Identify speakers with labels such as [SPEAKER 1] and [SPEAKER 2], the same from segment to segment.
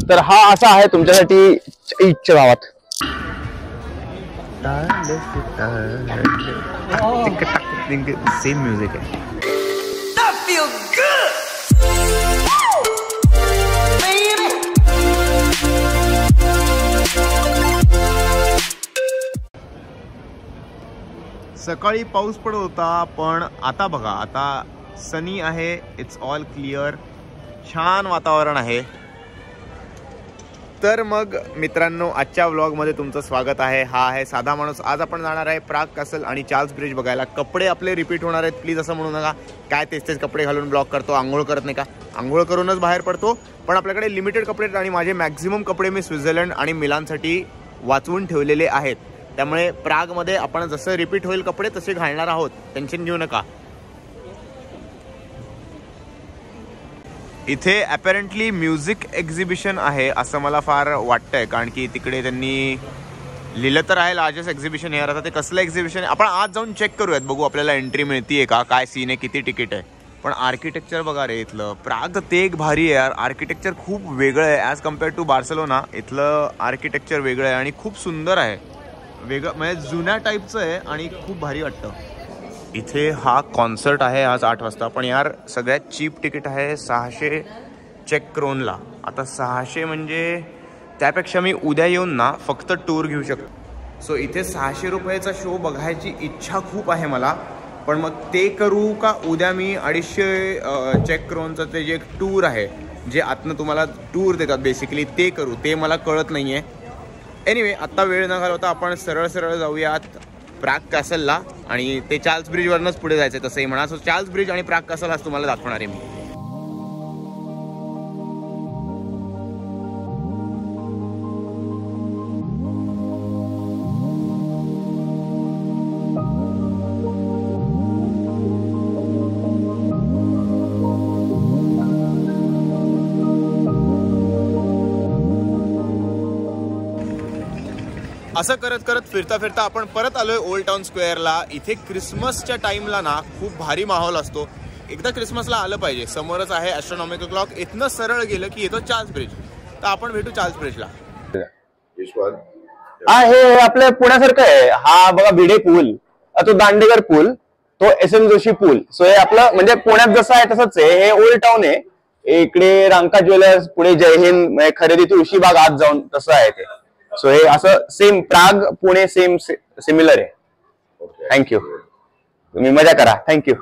[SPEAKER 1] तर हा असा आहे तुमच्यासाठी ईदच्या गावात.
[SPEAKER 2] सेम म्युझिक आहे. सकाळी पाऊस पडत होता, पण आता बघा, आता सनी आहे. इट्स ऑल क्लिअर, छान वातावरण आहे. तर मग मित्रांनो, आजच्या व्लॉगमध्ये तुमचं स्वागत आहे. हा आहे साधा माणूस. आज आपण जाणार आहे प्राग कॅसल आणि चार्ल्स ब्रिज बघायला. कपडे आपले रिपीट होणार आहेत, प्लीज असं म्हणू नका. काय तेच कपडे घालून ब्लॉग करतो, आंघोळ करत नाही का? आंघोळ करूनच बाहेर पडतो. पण आपल्याकडे लिमिटेड कपडे आहेत आणि माझे मॅक्झिमम कपडे मी स्वित्झर्लंड आणि मिलानसाठी वाचवून ठेवलेले आहेत. त्यामुळे प्रागमध्ये आपण जसं रिपीट होईल कपडे तसे घालणार आहोत, टेन्शन घेऊ नका. इथे अपॅरेंटली म्युझिक एक्झिबिशन आहे असं मला फार वाटतंय, कारण की तिकडे त्यांनी लिहिलं तर आहे लार्जेस्ट एक्झिबिशन हे. आता ते कसलं एक्झिबिशन आहे आपण आज जाऊन चेक करूयात, बघू आपल्याला एंट्री मिळतीये का, काय सीन आहे, किती तिकीट आहे. पण आर्किटेक्चर बघा रे इथलं. प्राग ते एक भारी आहे यार. आर्किटेक्चर खूप वेगळं आहे ॲज कम्पेअर टू बार्सेलोना. इथलं आर्किटेक्चर वेगळं आहे आणि खूप सुंदर आहे, वेगळं म्हणजे जुन्या टाईपचं आहे आणि खूप भारी वाटतं. इथे हा कॉन्सर्ट आहे आज 8 वाजता. पण यार सगळ्यात चीप तिकीट आहे 600 चेक क्रोनला. आता 600 म्हणजे त्यापेक्षा मी उद्या येऊन ना फक्त टूर घेऊ शकतो. सो इथे 600 रुपयाचा शो बघायची इच्छा खूप आहे मला. पण मग ते करू का उद्या मी 250 चेक क्रोनचं ते जे एक टूर आहे, जे आतनं तुम्हाला टूर देतात बेसिकली, ते करू, ते मला कळत नाही आहे. एनिवे, आत्ता वेळ न घालवता आपण सरळ जाऊयात प्राग कॅसलला आणि ते चार्ल्स ब्रिजवरनंच पुढे जायचं तसंही म्हणा. सो चार्ल्स ब्रिज आणि प्राग कॅसल आज तुम्हाला दाखवणार आहे मी. असं करत फिरता आपण परत आलोय ओल्ड टाउन स्क्वेअरला. इथे क्रिसमसच्या टाइमला ना खूप भारी माहोल असतो. एकदा क्रिसमसला आलं पाहिजे. समोरच आहे ॲस्ट्रॉनॉमिकल क्लॉक. इथनं सरळ गेलं की येतो चार्ल्स ब्रिज. तर आपण भेटू चार्ल्स ब्रिजला.
[SPEAKER 1] हे आपल्या पुण्यासारखं आहे. हा बघा भिडे पूल, तो दांडेकर पूल, तो SM जोशी पूल. सो हे आपलं म्हणजे पुण्यात जसं आहे तसंच आहे. हे ओल्ड टाउन आहे. इकडे रांका ज्वेलर्स, पुढे जय हिंद, खरेदी तुळशी बाग आत जाऊन तसं आहे ते. सो हे असं same Prague Pune same similar आहे. थँक्यू, तुम्ही मजा करा. थँक्यू.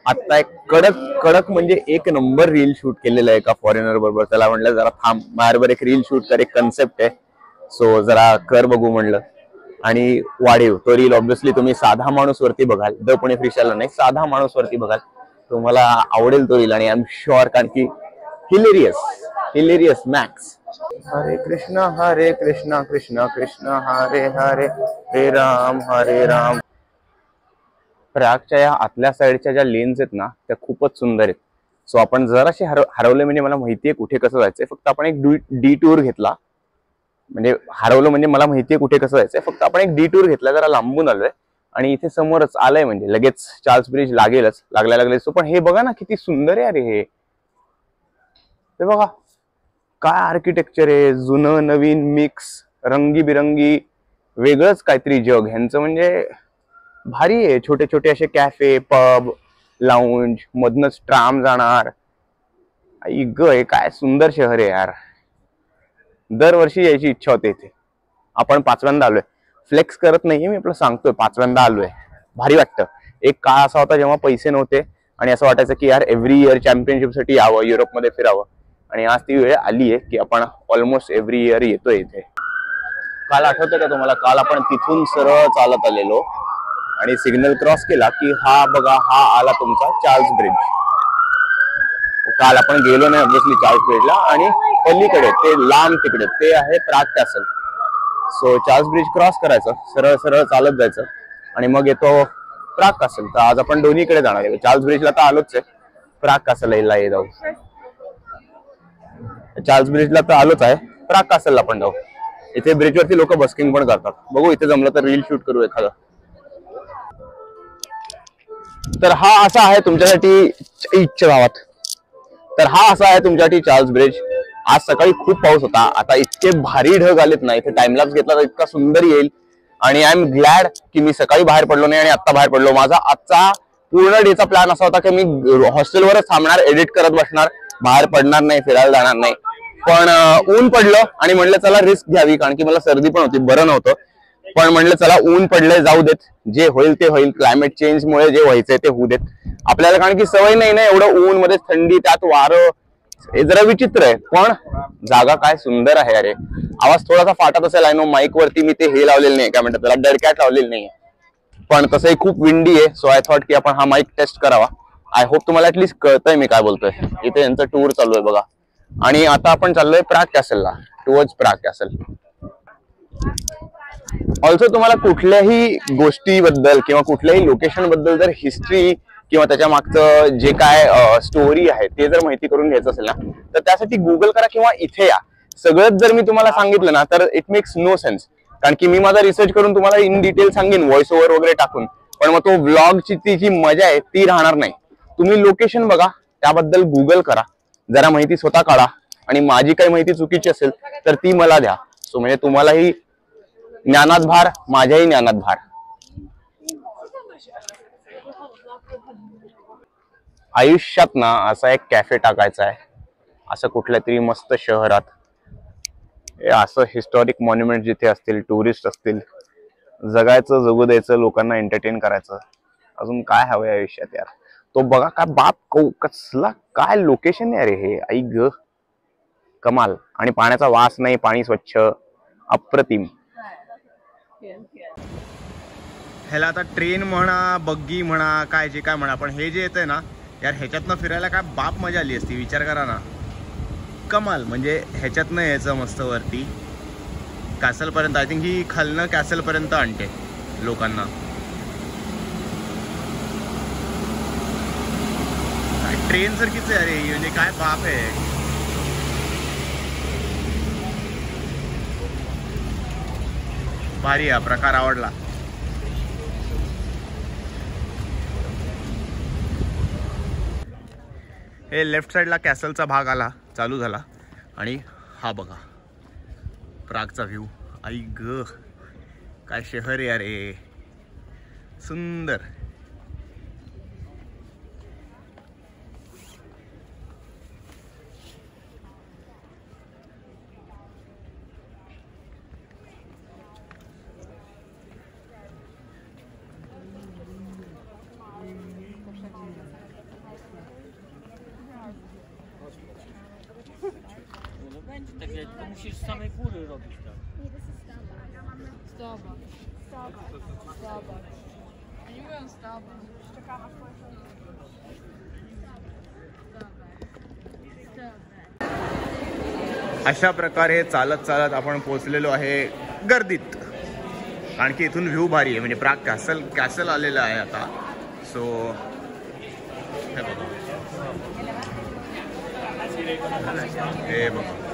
[SPEAKER 1] आता एक कडक म्हणजे एक नंबर रील शूट केलेलं आहे एका फॉरेनर बरोबर. त्याला म्हणलं जरा थांब माझ्यावर एक रील शूट कर, एक कन्सेप्ट आहे. सो जरा कर बघू म्हणलं. आणि वाढीव तो रील ऑब्व्हियसली तुम्ही साधा माणूस वरती बघाल, द पुणे फ्रीस्टाईल नाही, साधा माणूस वरती बघाल, तुम्हाला आवडेल तो रील. आणि आय एम शुअर, कारण की हिलेरियस मॅक्स. हरे कृष्णा कृष्ण कृष्ण हरे हरे, हरे राम. प्रागच्या या आतल्या साईडच्या ज्या लेन्स आहेत ना त्या खूपच सुंदर आहेत. सो आपण जराशे हरवले म्हणजे मला माहितीये कुठे कसं जायचंय. फक्त आपण एक डी टूर घेतला, म्हणजे हरवलं म्हणजे मला माहितीये कुठे कसं जायचंय. फक्त आपण एक डी टूर घेतला, जरा लांबून आलोय आणि इथे समोरच आलंय म्हणजे लगेच चार्ल्स ब्रिज लागले. सो पण हे बघा ना किती सुंदर आहे अरे. हे बघा काय आर्किटेक्चर आहे, जुनं नवीन मिक्स, रंगीबिरंगी, वेगळंच काहीतरी जग ह्यांचं. म्हणजे भारी आहे. छोटे छोटे असे कॅफे, पब, लाऊंज, मधनच ट्राम जाणार. आई ग, काय सुंदर शहर आहे यार. दरवर्षी यायची इच्छा होते इथे. आपण 5व्यांदा आलोय. फ्लेक्स करत नाहीये मी, आपलं सांगतोय 5व्यांदा आलोय. भारी वाटतं. एक काळ असा होता जेव्हा पैसे नव्हते आणि असं वाटायचं की यार एव्हरी इयर चॅम्पियनशिपसाठी यावं, युरोपमध्ये फिरावं. आणि आज ती वेळ आली आहे की आपण ऑलमोस्ट एव्हरी इयर येतोय इथे. काल आठवतं का तुम्हाला, काल आपण तिथून सरळ चालत आलेलो आणि सिग्नल क्रॉस केला की हा बघा, हा आला तुमचा चार्ल्स ब्रिज. काल आपण गेलो नाही ऑब्व्हियसली चार्ल्स ब्रिजला. आणि पलीकडे ते लांब तिकडे ते आहे Prague castle. So Charles bridge cross करायचं, सरळ चालत जायचं आणि मग येतो प्राग कॅसल. तर आज आपण दोन्हीकडे जाणार आहे. चार्ल्स ब्रिजला तर आलोच आहे, प्राग कॅसलला जाऊ. चार्ल्स ब्रिजला तर आलोच आहे, प्राग कॅसलला पण जाऊ. इथे ब्रिजवरती लोक बस्किंग पण करतात. बघू इथे जमलं तर रील शूट करू एखादं. तर हा असा आहे तुमच्यासाठी ईदच्या गावात. तर हा असा आहे तुमच्यासाठी चार्ल्स ब्रिज. आज सकाळी खूप पाऊस होता, आता इतके भारी ढग आलेत ना, इथे टाइमलॅप्स घेतला तर इतका सुंदर येईल. आणि आय एम ग्लॅड की मी सकाळी बाहेर पडलो नाही आणि आता बाहेर पडलो. माझा आजचा पूर्ण डेचा प्लॅन असा होता की मी हॉस्टेलवरच थांबणार, एडिट करत बसणार, बाहेर पडणार नाही, फिरायला जाणार नाही. पण ऊन पडलं आणि म्हणलं चला रिस्क घ्यावी, कारण की मला सर्दी पण होती, बरं नव्हतं. पण म्हणलं चला ऊन पडलंय, जाऊ देत, जे होईल ते होईल. क्लायमेट चेंजमुळे जे व्हायचंय ते होऊ देत आपल्याला, कारण की सवय नाही ना एवढं ऊन मध्ये, थंडी, त्यात वारं, हे जरा विचित्र आहे. पण जागा काय सुंदर आहे. अरे आवाज थोडासा फाटत असेल, आय नो. माईक वरती मी ते हे लावलेलं नाही, काय म्हणतात त्याला, डडकॅट लावलेलं नाही, पण तसंही खूप विंडी आहे. सो आय थॉट की आपण हा माईक टेस्ट करावा. आय होप तुम्हाला ऍटलीस्ट कळतंय मी काय बोलतोय. इथे यांचं टूर चालू आहे बघा. आणि आता आपण चाललोय प्राग कॅसलला, टुवर्ड्स प्राग कॅसल. ऑल्सो तुम्हाला कुठल्याही गोष्टीबद्दल किंवा कुठल्याही लोकेशन बद्दल जर हिस्ट्री किंवा त्याच्या मागचं जे काय स्टोरी आहे ते जर माहिती करून घ्यायचं असेल ना, तर त्यासाठी गुगल करा किंवा इथे या. सगळंच जर मी तुम्हाला सांगितलं ना तर इट मेक्स नो सेन्स, कारण की मी माझा रिसर्च करून तुम्हाला इन डिटेल सांगेन, व्हॉइस ओव्हर वगैरे टाकून, पण मग तो व्लॉगची ती जी मजा आहे ती राहणार नाही. तुम्ही लोकेशन बघा, त्याबद्दल गुगल करा, जरा माहिती स्वतः काढा, आणि माझी काही माहिती चुकीची असेल तर ती मला द्या. सो म्हणजे तुम्हालाही ज्ञानात भार, माझ्याही ज्ञानात भार. आयुष्यात ना असा एक कॅफे टाकायचा आहे, असं कुठल्या तरी मस्त शहरात, असं हिस्टॉरिक मॉन्युमेंट जिथे असतील, टुरिस्ट असतील, जगायचं, जगू द्यायचं, लोकांना एंटरटेन करायचं. अजून काय हवंय आयुष्यात यार. तो बघा काय बाप, कसला काय लोकेशन आहे अरे हे, आई ग, कमाल. आणि पाण्याचा वास नाही, पाणी स्वच्छ, अप्रतिम.
[SPEAKER 2] ह्याला आता ट्रेन म्हणा, बग्गी म्हणा, काय जे काय म्हणा, पण हे जे येतंय ना यार, ह्याच्यातनं फिरायला काय बाप मजा आली असती, विचार करा ना. कमाल. म्हणजे ह्याच्यातनं यायचं मस्त वरती कॅसलपर्यंत. आय थिंक ही खालनं कॅसलपर्यंत आणते लोकांना. ट्रेन सारखीच आहे अरे, म्हणजे काय बाप आहे. भारी हा प्रकार, आवडला. हे लेफ्ट साईडला कॅसलचा भाग आला, चालू झाला. आणि हा बघा प्रागचा व्ह्यू. आई ग, काय शहर आहे अरे, सुंदर.
[SPEAKER 3] To musisz z samej góry robić tak.
[SPEAKER 4] Nie, to jest Starbucks. Starbucks. Oni mówią Starbucks. Czekam aż
[SPEAKER 2] अशा प्रकारे चालत चालत आपण पोहोचलेलो आहे गर्दीत, कारण की इथून व्ह्यू भारी आहे. म्हणजे प्राग कॅसल आलेलं आहे आता. सो हे बघा,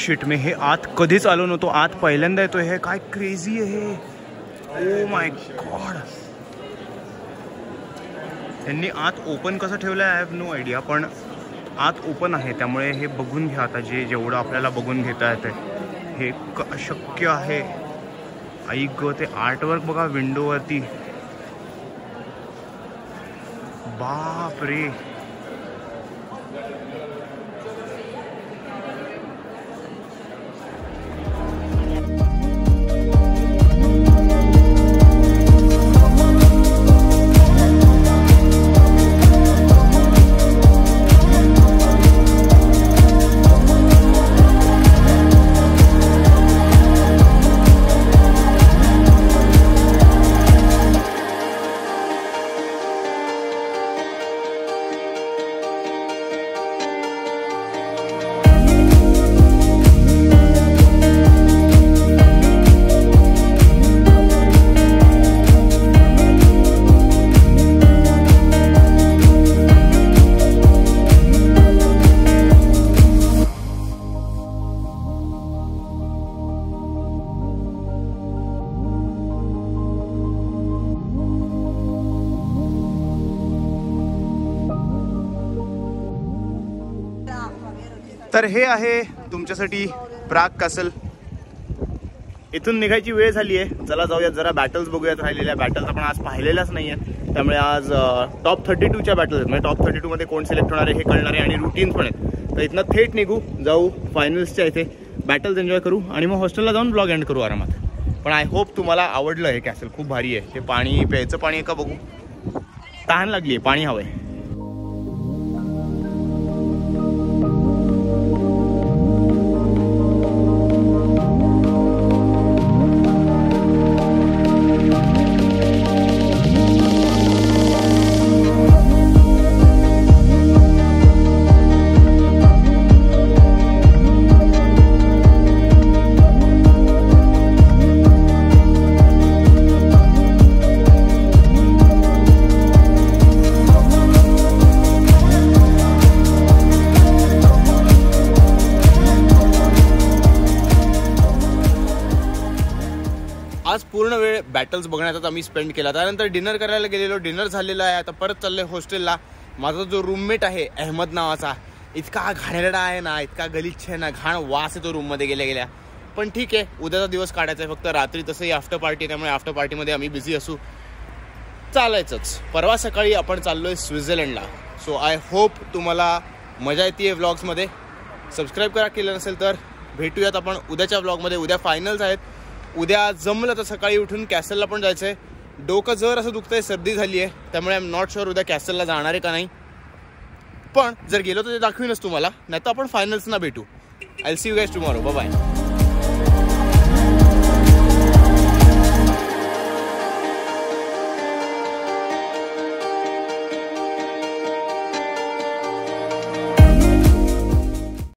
[SPEAKER 2] शिट, मी हे आत कधीच आलो नव्हतो. आत पहिल्यांदा येतो. हे काय क्रेझी आहे. Oh my God. त्यांनी आत ओपन कसं ठेवलं आहे आय हॅव नो आयडिया, पण आत ओपन आहे. त्यामुळे हे बघून घ्या आता, जेवढं आपल्याला बघून घेता येते. हे अशक्य आहे. आई ग, ते आर्टवर्क बघा विंडोवरती, बाप रे. तर हे आहे तुमच्यासाठी प्राग कॅसल. इथून निघायची वेळ झाली आहे. चला जाऊयात, जरा बॅटल्स बघूयात. राहिलेल्या बॅटल्स आपण आज पाहिलेल्याच नाही आहेत, त्यामुळे आज टॉप 32च्या बॅटल्स आहेत. म्हणजे टॉप 32मध्ये कोण सिलेक्ट होणार आहे हे कळणार आहे आणि रुटीन्स पण आहेत. तर इथनं थेट निघू, जाऊ फायनल्सच्या इथे, बॅटल्स एन्जॉय करू आणि मग हॉस्टेलला जाऊन ब्लॉग एंड करू आरामात. पण आय होप तुम्हाला आवडलं हे कॅसल. खूप भारी आहे. ते पाणी, प्यायचं पाणी आहे का बघू. तहान लागली आहे, पाणी हवं आहे. आज पूर्ण वेळ बॅटल्स बघण्यातच आम्ही स्पेंड केला. त्यानंतर डिनर करायला गेलेलो. डिनर झालेला आहे. आता परत चाललोय हॉस्टेलला. माझा जो रूममेट आहे अहमद नावाचा, इतका घाणेरडा आहे ना, इतका गलिच्छ आहे ना, घाण वास येतो रूममध्ये गेल्या गेल्या. पण ठीक आहे, उद्याचा दिवस काढायचा आहे. फक्त रात्री तसंही आफ्टर पार्टी, त्यामुळे आफ्टर पार्टीमध्ये आम्ही बिझी असू, चालायचंच. परवा सकाळी आपण चाललोय स्वित्झर्लंडला. सो आय होप तुम्हाला मजा येते व्लॉग्समध्ये. सबस्क्राईब करा केलं नसेल तर. भेटूयात आपण उद्याच्या व्लॉगमध्ये. उद्या फायनल्स आहेत. उद्या जमलं तर सकाळी उठून कॅसलला पण जायचं आहे. डोकं जर असं दुखतंय, सर्दी झाली आहे, त्यामुळे आय एम नॉट शुअर उद्या कॅसलला जाणार आहे का नाही. पण जर गेलो तर ते दाखवीनच तुम्हाला. नाही तर आपण फायनल्सना भेटू. I will see you guys tomorrow. Bye bye.